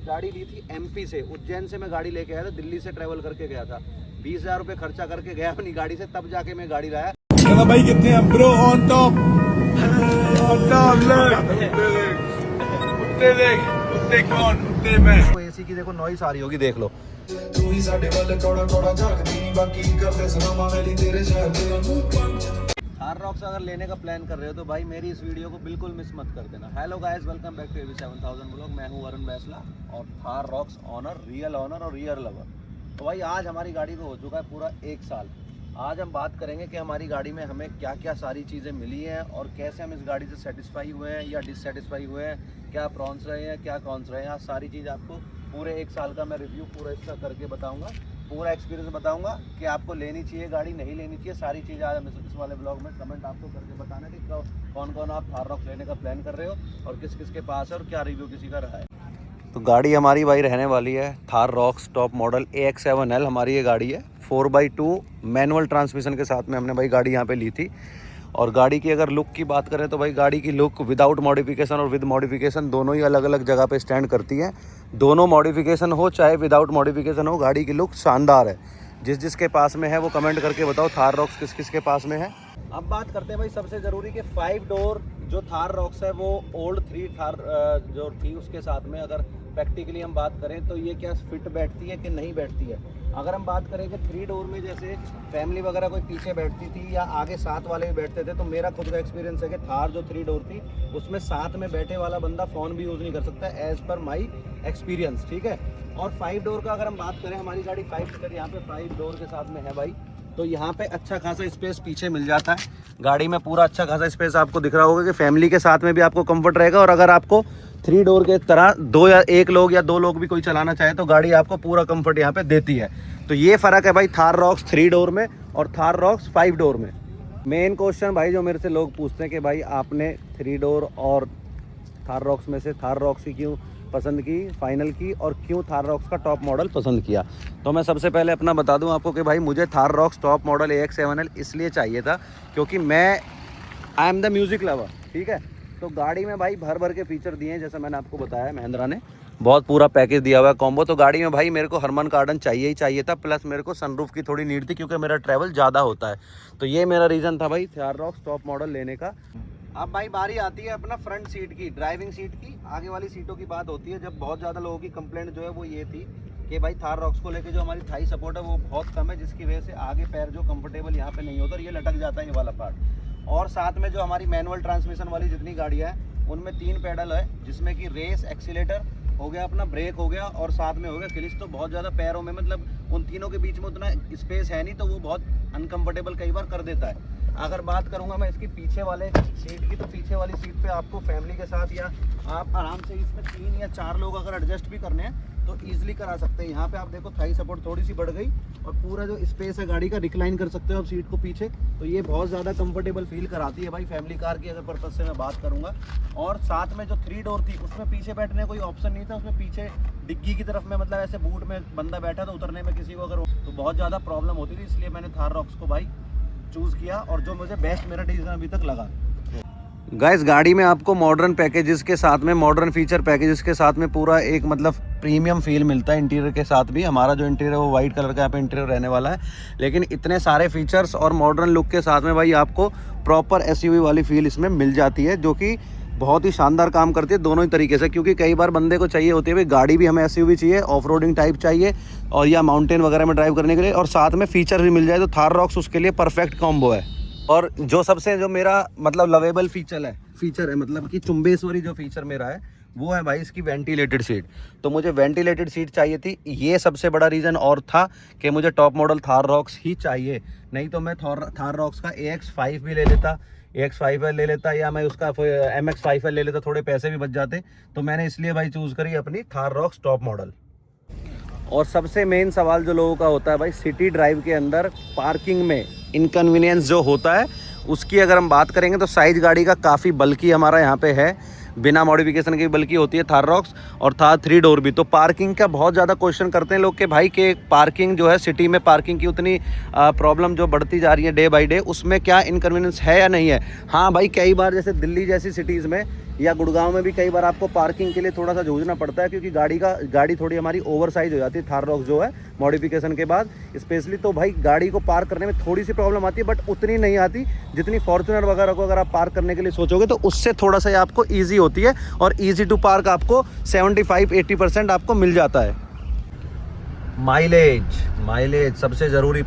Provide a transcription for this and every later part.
गाड़ी ली थी एमपी से, उज्जैन से मैं गाड़ी लेके आया था, दिल्ली से ट्रैवल करके गया था। 20,000 रुपये खर्चा करके गया अपनी गाड़ी से, तब जाके मैं गाड़ी लाया। भाई कितने हैं ब्रो? ऑन टॉप कुत्ते कौन? कुत्ते में तो एसी की देखो नॉइस आ रही होगी, देख लो। तू ही साडे वाले कौड़ा कौड़ा झाकदी नहीं, बाकी करते सलामा मेरी तेरे शहर दे। थार रॉक्स अगर लेने का प्लान कर रहे हो तो भाई मेरी इस वीडियो को बिल्कुल मिस मत कर देना। Hello guys, welcome back to AB7000 blog. मैं हूं वरुण बैसला और Thar rocks owner, real owner और रियल लवर। तो भाई आज हमारी गाड़ी को हो चुका है पूरा 1 साल। आज हम बात करेंगे कि हमारी गाड़ी में हमें क्या क्या सारी चीज़ें मिली हैं और कैसे हम इस गाड़ी से सेटिस्फाई हुए हैं या डिससेटिस्फाई हुए हैं, क्या प्रॉन्स रहे हैं, क्या कॉन्स रहे हैं। आज सारी चीज़ आपको पूरे 1 साल का मैं रिव्यू पूरा इसका करके बताऊंगा, पूरा एक्सपीरियंस बताऊंगा कि आपको लेनी चाहिए गाड़ी, नहीं लेनी चाहिए, सारी चीज़ें आज हम इस वाले ब्लॉग में कमेंट आपको करके बताना कि कौन कौन आप थार रॉक्स लेने का प्लान कर रहे हो और किस किस के पास है और क्या रिव्यू किसी का रहा है। तो गाड़ी हमारी भाई रहने वाली है Thar rocks top model AX7L। हमारी ये गाड़ी है 4x2 मैनुअल ट्रांसमिशन के साथ में हमने भाई गाड़ी यहाँ पे ली थी। और गाड़ी की अगर लुक की बात करें तो भाई गाड़ी की लुक विदाउट मॉडिफिकेशन और विद मॉडिफिकेशन दोनों ही अलग अलग जगह पे स्टैंड करती है। दोनों मॉडिफिकेशन हो चाहे विदाउट मॉडिफिकेशन हो, गाड़ी की लुक शानदार है। जिस जिसके पास में है वो कमेंट करके बताओ थार रॉक्स किस किस के पास में है। अब बात करते हैं भाई सबसे ज़रूरी कि 5 डोर जो थार रॉक्स है वो ओल्ड 3 थार जो थी उसके साथ में अगर प्रैक्टिकली हम बात करें तो ये क्या फिट बैठती है कि नहीं बैठती है। अगर हम बात करें कि 3 डोर में जैसे फैमिली वगैरह कोई पीछे बैठती थी या आगे साथ वाले भी बैठते थे, तो मेरा खुद का एक्सपीरियंस है कि थार जो 3 डोर थी उसमें साथ में बैठे वाला बंदा फ़ोन भी यूज़ नहीं कर सकता, एज़ पर माई एक्सपीरियंस, ठीक है। और 5 डोर का अगर हम बात करें, हमारी गाड़ी 5 सीटर यहाँ पे 5 डोर के साथ में है भाई, तो यहाँ पे अच्छा खासा स्पेस पीछे मिल जाता है। गाड़ी में पूरा अच्छा खासा स्पेस आपको दिख रहा होगा कि फैमिली के साथ में भी आपको कंफर्ट रहेगा। और अगर आपको 3 डोर के तरह 2 या 1 लोग या 2 लोग भी कोई चलाना चाहे तो गाड़ी आपको पूरा कंफर्ट यहाँ पे देती है। तो ये फ़र्क है भाई थार रॉक्स 3 डोर में और थार रॉक्स 5 डोर में। मेन क्वेश्चन भाई जो मेरे से लोग पूछते हैं कि भाई आपने 3 डोर और थार रॉक्स में से थार रॉक्स ही क्यों पसंद की, फाइनल की, और क्यों थार रॉक्स का टॉप मॉडल पसंद किया। तो मैं सबसे पहले अपना बता दूं आपको कि भाई मुझे Thar rocks top model AX7L इसलिए चाहिए था क्योंकि I am the music lover, ठीक है। तो गाड़ी में भाई भर भर के फीचर दिए हैं, जैसा मैंने आपको बताया महिंद्रा ने बहुत पूरा पैकेज दिया हुआ है कॉम्बो। तो गाड़ी में भाई मेरे को हरमन कार्डन चाहिए ही चाहिए था, प्लस मेरे को सनरूफ की थोड़ी नीड थी क्योंकि मेरा ट्रैवल ज़्यादा होता है। तो ये मेरा रीज़न था भाई थार रॉक्स टॉप मॉडल लेने का। अब भाई बारी आती है अपना फ्रंट सीट की, ड्राइविंग सीट की। आगे वाली सीटों की बात होती है जब बहुत ज़्यादा लोगों की कंप्लेंट जो है वो ये थी कि भाई थार रॉक्स को लेके जो हमारी थाई सपोर्ट है वो बहुत कम है, जिसकी वजह से आगे पैर जो कंफर्टेबल यहाँ पे नहीं होता और ये लटक जाता है ये वाला पार्ट। और साथ में जो हमारी मैनुअल ट्रांसमिशन वाली जितनी गाड़ियाँ हैं उनमें 3 पैडल है, जिसमें कि रेस, एक्सीलेटर हो गया, अपना ब्रेक हो गया और साथ में हो गया क्लिच। तो बहुत ज़्यादा पैरों में मतलब उन तीनों के बीच में उतना स्पेस है नहीं, तो वो बहुत अनकंफर्टेबल कई बार कर देता है। अगर बात करूंगा मैं इसकी पीछे वाले सीट की, तो पीछे वाली सीट पे आपको फैमिली के साथ या आप आराम से इसमें 3 या 4 लोग अगर एडजस्ट भी करने हैं तो ईजिली करा सकते हैं। यहाँ पे आप देखो थाई सपोर्ट थोड़ी सी बढ़ गई और पूरा जो स्पेस है गाड़ी का रिक्लाइन कर सकते हो आप सीट को पीछे। तो ये बहुत ज़्यादा कंफर्टेबल फील कराती है भाई फैमिली कार की अगर पर्पज़ से मैं बात करूँगा। और साथ में जो 3 डोर थी उसमें पीछे बैठने का कोई ऑप्शन नहीं था, उसमें पीछे डिग्गी की तरफ में मतलब ऐसे बूट में बंदा बैठा तो उतरने में किसी को अगर तो बहुत ज़्यादा प्रॉब्लम होती थी, इसलिए मैंने थार रॉक्स को भाई चूज़ किया और जो मुझे बेस्ट मेरा डिसीजन अभी तक लगा। गाइस गाड़ी में आपको मॉडर्न पैकेजेस के साथ में, मॉडर्न फीचर पैकेजेस के साथ में पूरा एक मतलब प्रीमियम फील मिलता है इंटीरियर के साथ भी। हमारा जो इंटीरियर है वो वाइट कलर का यहाँ पे इंटीरियर रहने वाला है, लेकिन इतने सारे फीचर्स और मॉडर्न लुक के साथ में भाई आपको प्रॉपर SUV वाली फील इसमें मिल जाती है, जो कि बहुत ही शानदार काम करती है दोनों ही तरीके से। क्योंकि कई बार बंदे को चाहिए होती है भाई गाड़ी भी हमें SUV चाहिए, ऑफ रोडिंग टाइप चाहिए और या माउंटेन वगैरह में ड्राइव करने के लिए, और साथ में फीचर भी मिल जाए, तो थार रॉक्स उसके लिए परफेक्ट कॉम्बो है। और जो सबसे जो मेरा मतलब लवेबल फीचर है मतलब कि चुंबेश्वरी जो फीचर मेरा है वो है भाई इसकी वेंटिलेटेड सीट। तो मुझे वेंटिलेटेड सीट चाहिए थी, ये सबसे बड़ा रीज़न और था कि मुझे टॉप मॉडल थार रॉक्स ही चाहिए। नहीं तो मैं थार रॉक्स का AX5 भी ले लेता, AX5L ले लेता, या मैं उसका MX5L ले लेता, थोड़े पैसे भी बच जाते। तो मैंने इसलिए भाई चूज़ करी अपनी थार रॉक्स टॉप मॉडल। और सबसे मेन सवाल जो लोगों का होता है भाई सिटी ड्राइव के अंदर पार्किंग में इनकन्वीनियंस जो होता है उसकी अगर हम बात करेंगे तो साइज़ गाड़ी का काफ़ी बल्कि हमारा यहाँ पे है, बिना मॉडिफिकेशन के बल्कि होती है थार रॉक्स, और थार 3 डोर भी। तो पार्किंग का बहुत ज़्यादा क्वेश्चन करते हैं लोग कि भाई के पार्किंग जो है सिटी में पार्किंग की उतनी प्रॉब्लम जो बढ़ती जा रही है डे बाई डे, उसमें क्या इनकन्वीनियंस है या नहीं है। हाँ भाई कई बार जैसे दिल्ली जैसी सिटीज़ में या गुड़गांव में भी कई बार आपको पार्किंग के लिए थोड़ा सा जूझना पड़ता है, क्योंकि गाड़ी थोड़ी हमारी ओवर साइज हो जाती है थार रॉक्स जो है मॉडिफिकेशन के बाद स्पेशली। तो भाई गाड़ी को पार्क करने में थोड़ी सी प्रॉब्लम आती है, बट उतनी नहीं आती जितनी फॉर्च्यूनर वगैरह को अगर आप पार्क करने के लिए सोचोगे तो उससे थोड़ा सा आपको ईजी होती है, और ईजी टू पार्क आपको 75-80% आपको मिल जाता है। माइलेज सबसे ज़रूरी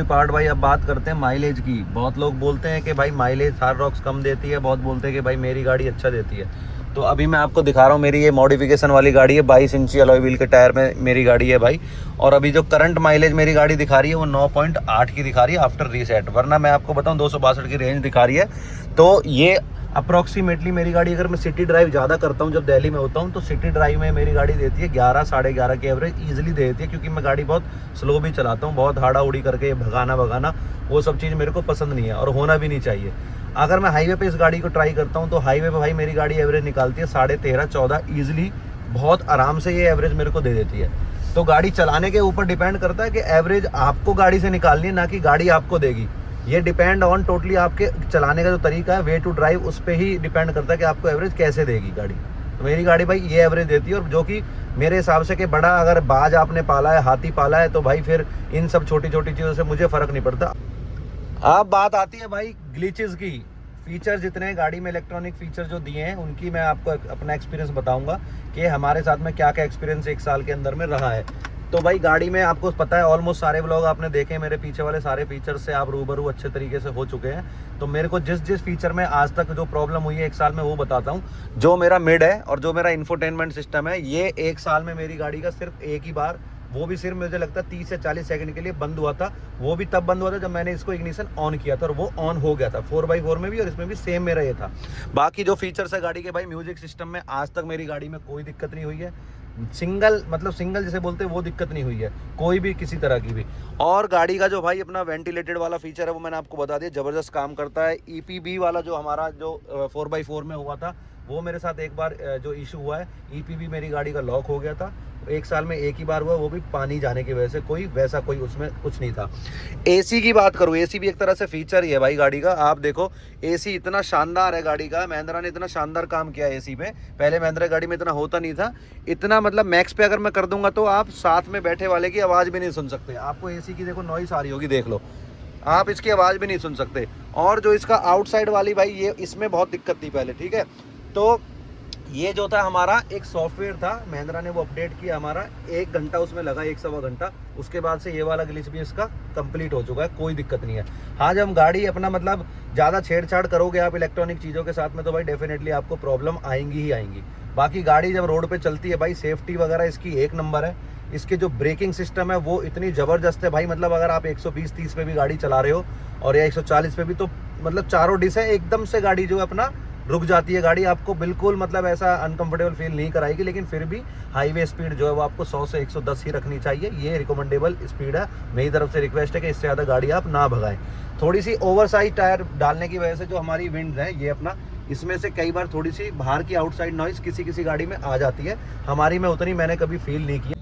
पार्ट भाई। अब बात करते हैं माइलेज की। बहुत लोग बोलते हैं कि भाई माइलेज थार रॉक्स कम देती है, बहुत बोलते हैं कि भाई मेरी गाड़ी अच्छा देती है। तो अभी मैं आपको दिखा रहा हूँ, मेरी ये मॉडिफिकेशन वाली गाड़ी है, 22 इंची अलॉय व्हील के टायर में मेरी गाड़ी है भाई। और अभी जो करंट माइलेज मेरी गाड़ी दिखा रही है वो 9.8 की दिखा रही है आफ्टर रीसेट, वरना मैं आपको बताऊँ 262 की रेंज दिखा रही है। तो ये अप्रॉक्सीमेटली मेरी गाड़ी, अगर मैं सिटी ड्राइव ज़्यादा करता हूँ, जब दिल्ली में होता हूँ, तो सिटी ड्राइव में मेरी गाड़ी देती है 11 साढ़े 11 की एवरेज ईजिली देती है, क्योंकि मैं गाड़ी बहुत स्लो भी चलाता हूँ, बहुत हाड़ा उड़ी करके भगाना वो सब चीज़ मेरे को पसंद नहीं है और होना भी नहीं चाहिए। अगर मैं हाईवे पे इस गाड़ी को ट्राई करता हूँ तो हाईवे पे भाई मेरी गाड़ी एवरेज निकालती है 13.5-14 ईजिली, बहुत आराम से ये एवरेज मेरे को दे देती है। तो गाड़ी चलाने के ऊपर डिपेंड करता है कि एवरेज आपको गाड़ी से निकालनी है, ना कि गाड़ी आपको देगी। ये डिपेंड ऑन टोटली आपके चलाने का जो तरीका है, वे टू ड्राइव, उस पर ही डिपेंड करता है कि आपको एवरेज कैसे देगी गाड़ी। तो मेरी गाड़ी भाई ये एवरेज देती है, और जो कि मेरे हिसाब से कि बड़ा अगर बाज आपने पाला है, हाथी पाला है, तो भाई फिर इन सब छोटी छोटी चीज़ों से मुझे फ़र्क नहीं पड़ता। अब बात आती है भाई ग्लिचेस की। फीचर जितने गाड़ी में इलेक्ट्रॉनिक फीचर जो दिए हैं उनकी मैं आपको अपना एक्सपीरियंस बताऊंगा कि हमारे साथ में क्या क्या एक्सपीरियंस 1 साल के अंदर में रहा है। तो भाई गाड़ी में आपको पता है, ऑलमोस्ट सारे व्लॉग आपने देखे, मेरे पीछे वाले सारे फीचर्स से आप रूबरू अच्छे तरीके से हो चुके हैं। तो मेरे को जिस फीचर में आज तक जो प्रॉब्लम हुई है 1 साल में, वो बताता हूँ। जो मेरा मिड है और जो मेरा इंफोटेनमेंट सिस्टम है, ये 1 साल में मेरी गाड़ी का सिर्फ एक ही बार, वो भी सिर्फ मुझे लगता है 30 से 40 सेकंड के लिए बंद हुआ था। वो भी तब बंद हुआ था जब मैंने इसको इग्निशन ऑन किया था, और वो ऑन हो गया था 4x4 में भी, और इसमें भी सेम मेरा ये था। बाकी जो फीचर्स है गाड़ी के भाई, म्यूजिक सिस्टम में आज तक मेरी गाड़ी में कोई दिक्कत नहीं हुई है। सिंगल जिसे बोलते हैं वो दिक्कत नहीं हुई है, कोई भी किसी तरह की भी। और गाड़ी का जो भाई अपना वेंटिलेटेड वाला फीचर है वो मैंने आपको बता दिया, ज़बरदस्त काम करता है। EPB वाला जो हमारा जो 4x4 में हुआ था, वो मेरे साथ एक बार जो इशू हुआ है, EPB मेरी गाड़ी का लॉक हो गया था, 1 साल में एक ही बार हुआ, वो भी पानी जाने की वजह से, कोई उसमें कुछ नहीं था। AC की बात करूँ, AC भी एक तरह से फीचर ही है भाई गाड़ी का। आप देखो AC इतना शानदार है गाड़ी का, महिंद्रा ने इतना शानदार काम किया है AC पे। पहले महिंद्रा गाड़ी में इतना होता नहीं था, इतना मतलब मैक्स पे अगर मैं कर दूंगा तो आप साथ में बैठे वाले की आवाज़ भी नहीं सुन सकते। आपको AC की देखो नॉइस आ रही होगी, देख लो, आप इसकी आवाज़ भी नहीं सुन सकते। और जो इसका आउटसाइड वाली भाई, ये इसमें बहुत दिक्कत थी पहले, ठीक है। तो ये जो था हमारा एक सॉफ्टवेयर था, महिंद्रा ने वो अपडेट किया, हमारा 1 घंटा उसमें लगा, 1 सवा घंटा। उसके बाद से ये वाला ग्लिच भी इसका कंप्लीट हो चुका है, कोई दिक्कत नहीं है। हाँ, जब हम गाड़ी अपना मतलब ज़्यादा छेड़छाड़ करोगे आप इलेक्ट्रॉनिक चीज़ों के साथ में, तो भाई डेफिनेटली आपको प्रॉब्लम आएंगी ही आएंगी। बाकी गाड़ी जब रोड पे चलती है भाई, सेफ्टी वगैरह इसकी 1 नंबर है। इसके जो ब्रेकिंग सिस्टम है वो इतनी ज़बरदस्त है भाई, मतलब अगर आप 120-130 पे भी गाड़ी चला रहे हो और या 140 पे भी, तो मतलब चारों डिस है, एकदम से गाड़ी जो है अपना रुक जाती है। गाड़ी आपको बिल्कुल मतलब ऐसा अनकंफर्टेबल फील नहीं कराएगी, लेकिन फिर भी हाईवे स्पीड जो है वो आपको 100 से 110 ही रखनी चाहिए। ये रिकमेंडेबल स्पीड है, मेरी तरफ से रिक्वेस्ट है कि इससे ज़्यादा गाड़ी आप ना भगाएं। थोड़ी सी ओवरसाइज टायर डालने की वजह से जो हमारी विंड्स हैं, ये अपना इसमें से कई बार थोड़ी सी बाहर की आउटसाइड नॉइस किसी गाड़ी में आ जाती है, हमारी में उतनी मैंने कभी फील नहीं किया।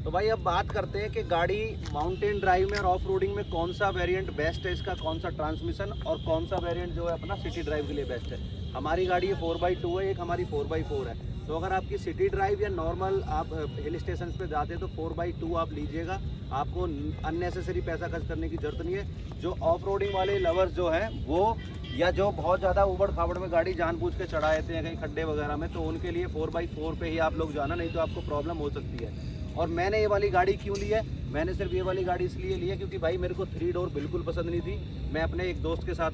तो भाई अब बात करते हैं कि गाड़ी माउंटेन ड्राइव में और ऑफ रोडिंग में कौन सा वेरिएंट बेस्ट है इसका, कौन सा ट्रांसमिशन, और कौन सा वेरिएंट जो है अपना सिटी ड्राइव के लिए बेस्ट है। हमारी गाड़ी ये 4x2 है, एक हमारी 4x4 है। तो अगर आपकी सिटी ड्राइव या नॉर्मल आप हिल स्टेशन पे जाते हैं तो 4x2 आप लीजिएगा, आपको अननेसेसरी पैसा खर्च करने की जरूरत नहीं है। जो ऑफ रोडिंग वाले लवर्स जो हैं वो, या जो बहुत ज़्यादा उबड़ खाबड़ में गाड़ी जानबूझ के चढ़ा देते हैं कहीं खड्डे वगैरह में, तो उनके लिए 4x4 पे ही आप लोग जाना, नहीं तो आपको प्रॉब्लम हो सकती है। और मैंने ये वाली गाड़ी क्यों ली है, मैंने सिर्फ ये वाली गाड़ी इसलिए ली है क्योंकि भाई मेरे को 3 डोर बिल्कुल पसंद नहीं थी। मैं अपने एक दोस्त के साथ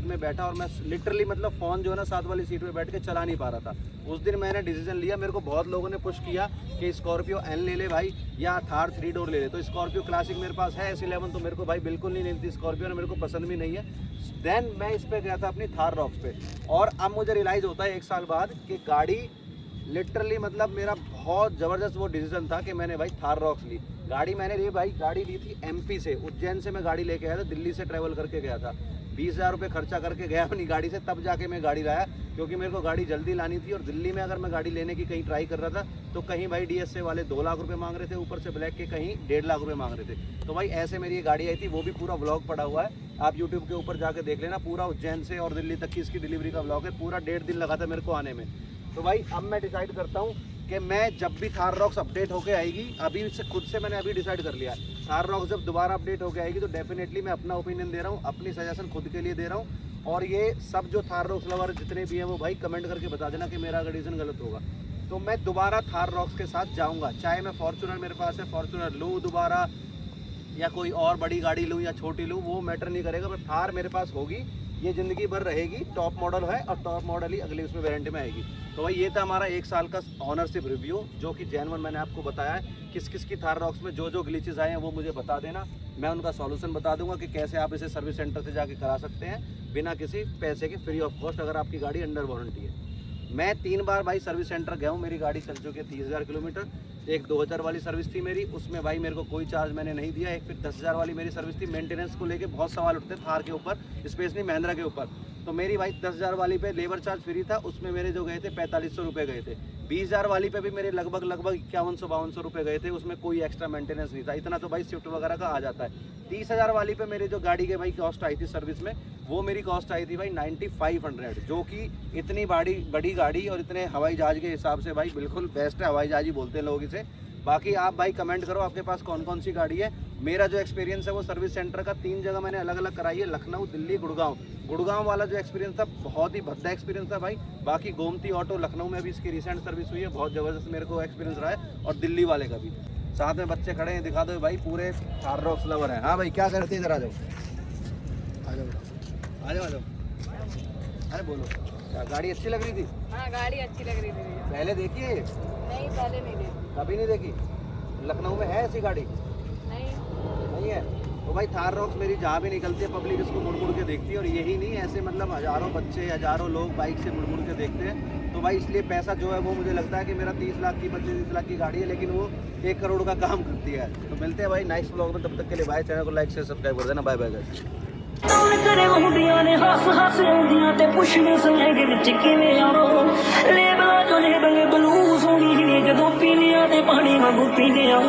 में बैठा और मैं लिटरली मतलब फ़ोन जो है ना साथ वाली सीट पे बैठ के चला नहीं पा रहा था। उस दिन मैंने डिसीजन लिया, मेरे को बहुत लोगों ने पुश किया कि स्कॉर्पियो एन ले ले भाई, या थार 3 डोर ले ले। तो स्कॉर्पियो क्लासिक मेरे पास है S11, तो मेरे को भाई बिल्कुल नहीं मिलती स्कॉर्पियो, मेरे को पसंद भी नहीं है। देन मैं इस पर गया था अपनी थार रॉक्स पे, और अब मुझे रियलाइज़ होता है 1 साल बाद कि गाड़ी लिटरली मतलब मेरा बहुत ज़बरदस्त वो डिसीजन था कि मैंने भाई थार रॉक्स ली। गाड़ी मैंने गाड़ी ली थी MP से, उज्जैन से मैं गाड़ी लेके आया था, दिल्ली से ट्रैवल करके गया था। 20,000 रुपये खर्चा करके गया अपनी गाड़ी से, तब जाके मैं गाड़ी लाया, क्योंकि मेरे को गाड़ी जल्दी लानी थी। और दिल्ली में अगर मैं गाड़ी लेने की कहीं ट्राई कर रहा था तो कहीं भाई DSA वाले 2 लाख रुपये मांग रहे थे, ऊपर से ब्लैक के कहीं 1.5 लाख रुपये मांग रहे थे। तो भाई ऐसे मेरी ये गाड़ी आई थी, वो भी पूरा व्लॉग पड़ा हुआ है, आप यूट्यूब के ऊपर जाके देख लेना, पूरा उज्जैन से और दिल्ली तक की इसकी डिलीवरी का व्लॉग है। पूरा 1.5 दिन लगा था मेरे को आने में। तो भाई अब मैं डिसाइड करता हूँ कि मैं जब भी थार रॉक्स अपडेट होके आएगी, अभी से खुद से मैंने अभी डिसाइड कर लिया, थार रॉक्स जब दोबारा अपडेट होके आएगी तो डेफिनेटली मैं अपना ओपिनियन दे रहा हूँ, अपनी सजेशन खुद के लिए दे रहा हूँ। और ये सब जो थार रॉक्स लवर जितने भी हैं वो भाई कमेंट करके बता देना कि मेरा डिसीजन गलत होगा। तो मैं दोबारा थार रॉक्स के साथ जाऊँगा, चाहे मैं फॉर्चूनर, मेरे पास है फॉर्चूनर लूँ दोबारा, या कोई और बड़ी गाड़ी लूँ या छोटी लूँ, वो मैटर नहीं करेगा, पर थार मेरे पास होगी, ये ज़िंदगी भर रहेगी। टॉप मॉडल है और टॉप मॉडल ही अगली उसमें वारंटी में आएगी। तो भाई ये था हमारा 1 साल का ऑनरशिप रिव्यू, जो कि जेन्युइन मैंने आपको बताया है। किस किस की थार रॉक्स में जो जो ग्लिचेस आए हैं वो मुझे बता देना, मैं उनका सॉल्यूशन बता दूंगा कि कैसे आप इसे सर्विस सेंटर से जाके करा सकते हैं बिना किसी पैसे के, फ्री ऑफ कॉस्ट, अगर आपकी गाड़ी अंडर वारंटी है। मैं 3 बार भाई सर्विस सेंटर गया हूँ, मेरी गाड़ी चल चुकी है 30,000 किलोमीटर। एक 2000 वाली सर्विस थी मेरी, उसमें भाई मेरे को कोई चार्ज मैंने नहीं दिया। एक फिर 10,000 वाली मेरी सर्विस थी, मेंटेनेंस को लेके बहुत सवाल उठते थार के ऊपर, स्पेशली महिंद्रा के ऊपर। तो मेरी भाई 10,000 वाली पे लेबर चार्ज फ्री था, उसमें मेरे जो गए थे 4500 रुपये गए थे। 20,000 वाली पे भी मेरे लगभग 5100-5200 रुपये गए थे, उसमें कोई एक्स्ट्रा मेंटेनेंस नहीं था। इतना तो भाई स्विफ्ट वगैरह का आ जाता है। 30,000 वाली पे मेरे जो गाड़ी के भाई कॉस्ट आई थी सर्विस में, वो मेरी कॉस्ट आई थी भाई 9500, जो कि इतनी बड़ी गाड़ी और इतने हवाई जहाज के हिसाब से भाई बिल्कुल बेस्ट है। हवाई जहाज ही बोलते हैं लोग इसे। बाकी आप भाई कमेंट करो आपके पास कौन कौन सी गाड़ी है। मेरा जो एक्सपीरियंस है वो सर्विस सेंटर का 3 जगह मैंने अलग अलग कराई है, लखनऊ, दिल्ली, गुड़गांव वाला जो एक्सपीरियंस था बहुत ही भद्दा एक्सपीरियंस था भाई। बाकी गोमती ऑटो लखनऊ में भी इसकी रिसेंट सर्विस हुई है, बहुत ज़बरदस्त मेरे को एक्सपीरियंस रहा है। और दिल्ली वाले का भी। साथ में बच्चे खड़े हैं, दिखा दो भाई, पूरे थार रॉक्स लवर हैं। हाँ भाई क्या करते हैं, इधर आ जाओ, आ जाओ आ जाओ आ जाओ। अरे बोलो, क्या गाड़ी अच्छी लग रही थी? हाँ गाड़ी अच्छी लग रही थी। पहले देखी है? नहीं पहले नहीं देखी। कभी नहीं देखी? लखनऊ में है ऐसी गाड़ी? नहीं है। तो भाई थार रॉक्स मेरी जहाँ भी निकलती है पब्लिक इसको मुड़ मुड़ के देखती है। और यही नहीं, ऐसे मतलब हज़ारों बच्चे, हज़ारों लोग बाइक से मुड़ मुड़ के देखते हैं। तो भाई इसलिए पैसा जो है वो मुझे लगता है कि मेरा 30 लाख की 25-30 लाख की गाड़ी है, लेकिन वो 1 करोड़ का काम करती है। तो मिलते हैं भाई नेक्स्ट ब्लॉग में, तब तक के लिए भाई चैनल को लाइक से सब्सक्राइब कर देना। Bye bye guys. करे ਹੁੰਦੀਆਂ ਨੇ ਹੱਸ ਹੱਸ ਆਉਂਦੀਆਂ ਤੇ ਪੁੱਛਦੇ ਸਲੈਂਗ ਵਿੱਚ ਕਿਵੇਂ ਆਰੋ ਲੇਬਲਾਂ ਤੋਂ ਲੇਬਲ ਬਲੂ ਸੋਣੀ ਜਿਵੇਂ ਜਦੋਂ ਪੀਲੀਆਂ ਤੇ ਪਾਣੀ ਵਾਂਗੂ ਪੀਂਦੇ ਆ।